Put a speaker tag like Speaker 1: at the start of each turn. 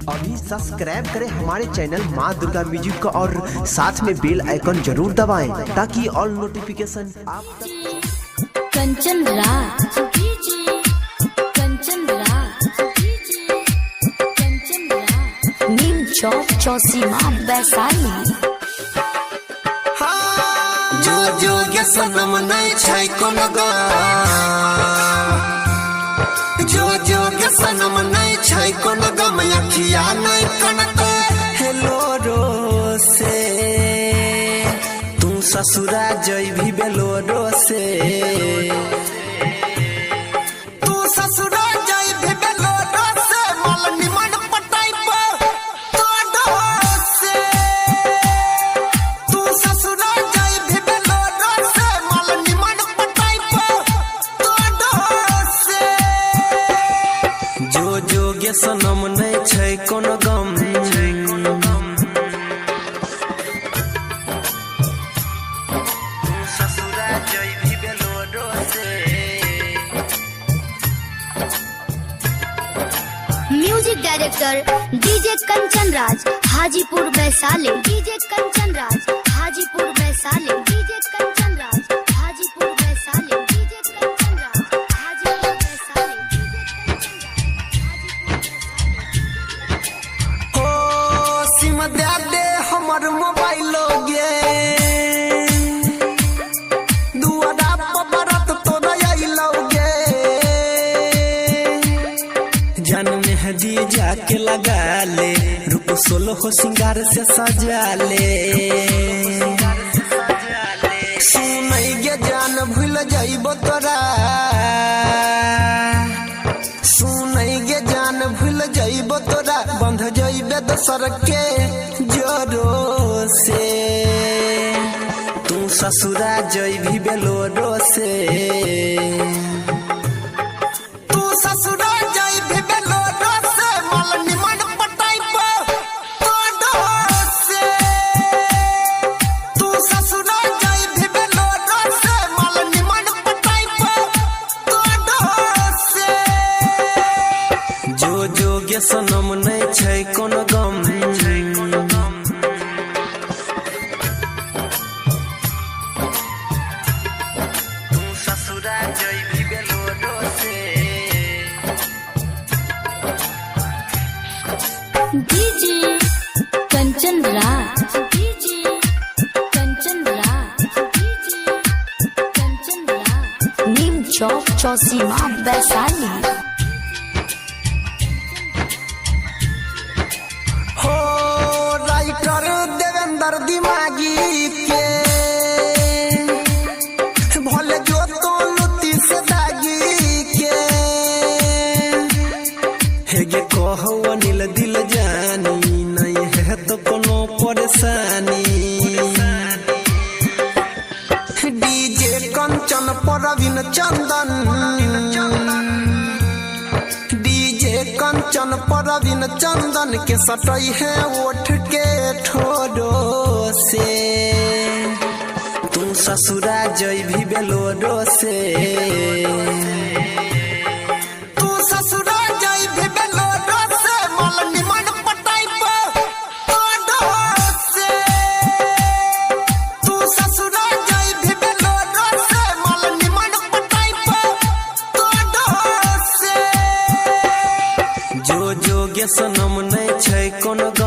Speaker 1: अभी सब्सक्राइब करें हमारे चैनल माँ दुर्गा म्यूजिक का और साथ में बेल आइकन जरूर दबाएं ताकि ऑल नोटिफिकेशन आप
Speaker 2: कंचन राज नीम चौक चौसीमा वैशाली।
Speaker 3: जो जोग्य सनम नहीं छै कोनो गम, जो जोग्य सनम नहीं छै कोनो गम, अखिया नहीं कनक हेलो रो से तू ससुरा जइभी बेलोरो से, तू ससुरा जइभी बेलोरो से मल निमन पटाई तो से, तू ससुरा जइभी बेलोरो से मल निमन पटाई तो से। जो जोग्य सनम नहीं छै कोनो गम,
Speaker 2: music director DJ Kanchan Raj Hajipur Vaishali, DJ Kanchan Raj Hajipur Vaishali, DJ Kanchan Raj Hajipur Vaishali, DJ Kanchan Raj Hajipur Vaishali,
Speaker 3: हो सिम दे दे हमर मोबाइल गे, दुआरा पर बरत तोरा आइलो गे, जन मेहंदी जाके लगा ले, रूप सोलह सिंगार से सजा ले, सुनई गे जान भूल जाइबो तोरा, सुनई गे जान भूल जाइबो तोरा, बंध जाइबे दोसर के जोरो से, तू ससुरा जइभी बेलोरो से, तू ससुरा जइभी बेलोरो से मल निमन पटाई तो से, तू ससुरा जइभी बेलोरो से मल निमन पटाई तो से। जो जोग्य सनम नहीं छै कोनो गम, तू ससुरा जइभी बेलोरो से,
Speaker 2: DJ Kanchan Raj, DJ Kanchan Raj, DJ Kanchan Raj नीम चौक चौसीमा वैशाली।
Speaker 3: हो राइटर देवेंद्र दिमागी के भले जो तो लुटी से दागी के, हेगे कहो अनिल दिल जानी, नहीं है तो कोनो परेशानी, डीजे कंचन परवीन चंदन, डीजे कंचन परवीन चंदन के सटई है ओठ के ठोरो से, तू ससुरा जइभी बेलोरो से, तू ससुरा जइभी बेलोरो से मल निमन पटाई तो से, तू ससुरा जइभी बेलोरो से मल निमन पटाई तो से। जो जोग्य सनम नहीं छै कोनो गम,